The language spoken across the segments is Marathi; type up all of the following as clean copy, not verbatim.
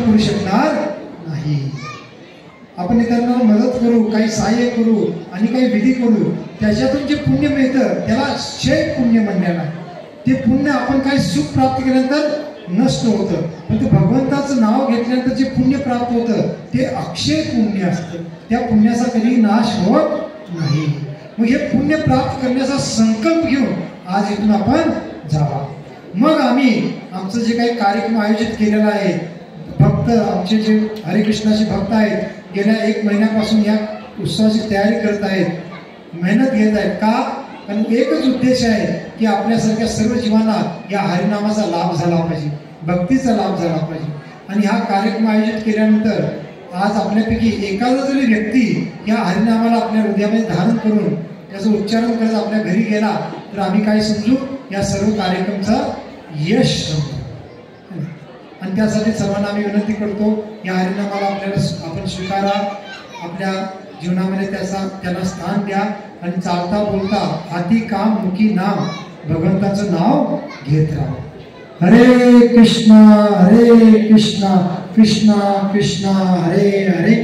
करू शकणार नाही. आपण इतरांना मदत करू, काही सहाय्य करू आणि काही विधी करू, त्याच्यातून जे पुण्य मिळतं त्याला क्षय पुण्य म्हणलेलं आहे. ते पुण्य आपण काही सुख प्राप्त केल्यानंतर नष्ट होतं, पण ते भगवंताचं नाव घेतल्यानंतर जे पुण्य प्राप्त होतं ते अक्षय पुण्य असतं. त्या पुण्याचा कधी नाश होत नाही. मग हे पुण्य प्राप्त करण्याचा संकल्प घेऊन आज इथून आपण जावा. मग आम्ही आमचं जे काही कार्यक्रम आयोजित केलेला आहे, भक्त आमचे जे हरिकृष्णाचे भक्त आहेत गेल्या 1 महिन्यापासून या उत्सवाची तयारी करत आहेत, मेहनत घेत आहेत. का? कारण एकच उद्देश आहे की आपल्यासारख्या सर्व जीवांना या हरिनामाचा लाभ झाला पाहिजे, भक्तीचा लाभ झाला पाहिजे. आणि हा कार्यक्रम आयोजित केल्यानंतर आज आपल्यापैकी एखादा जरी व्यक्ती या हरिनामाला आपल्या हृदयामध्ये धारण करून त्याचं उच्चारण करत आपल्या घरी गेला तर आम्ही काय समजू? या सर्व कार्यक्रमाचा यश समजू. आणि त्यासाठी सर्वांना आम्ही विनंती करतो, या हरिनामाला आपल्याला आपण स्वीकारा, आपल्या जीवनामध्ये त्याला स्थान द्या आणि चालता बोलता हाती काम मुखी नाम भगवंताचं नाव घेत राहा. हरे कृष्णा कृष्णा कृष्णा हरे हरे,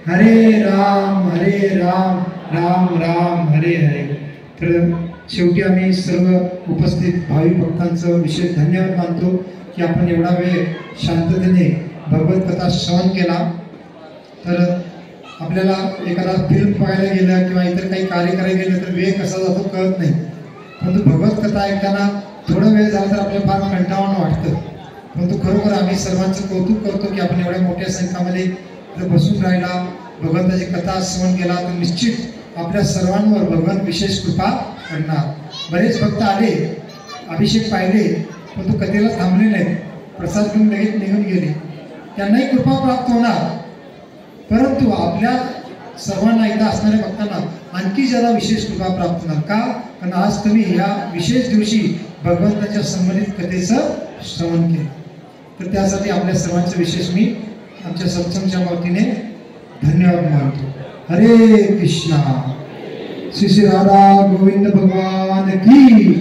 हरे राम राम राम हरे हरे. तर शेवटी आम्ही सर्व उपस्थित भावी भक्तांचं विशेष धन्यवाद मानतो की आपण एवढा वेळ शांततेने भगवत कथा श्रवण केला. तर आपल्याला एखादा फिल्म पाहायला गेलं किंवा इतर काही कार्य करायला गेलं तर वेळ कसा जातो कळत नाही, परंतु भगवत कथा ऐकताना थोडा वेळ झाला तर आपल्याला फार कंटाळवाणं वाटतं. परंतु खरोखर आम्ही सर्वांचं कौतुक करतो की आपण एवढ्या मोठ्या संख्येमध्ये जर बसून राहिला, भगवंताची कथा श्रवण केला तर निश्चित आपल्या सर्वांवर भगवान विशेष कृपा करणार. बरेच भक्त आले, अभिषेक पाहिले, पण तो कथेला थांबले नाहीत, प्रसाद घेऊन लगेच निघून गेले. त्यांनाही कृपा प्राप्त होणार, परंतु आपल्या सर्वांना एकदा असणाऱ्या भक्तांना आणखी ज्यादा विशेष कृपा प्राप्त होणार. का? कारण आज तुम्ही या विशेष दिवशी भगवंताच्या संबंधित कथेचं श्रवण केलं. तर त्यासाठी आपल्या सर्वांचं विशेष मी आमच्या सत्संगच्या वतीने धन्यवाद मानतो. हरे कृष्णा. श्री राधा गोविंद भगवान की,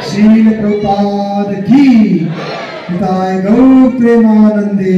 श्रील प्रभुपाद की, निताय गौर प्रेमानंदे.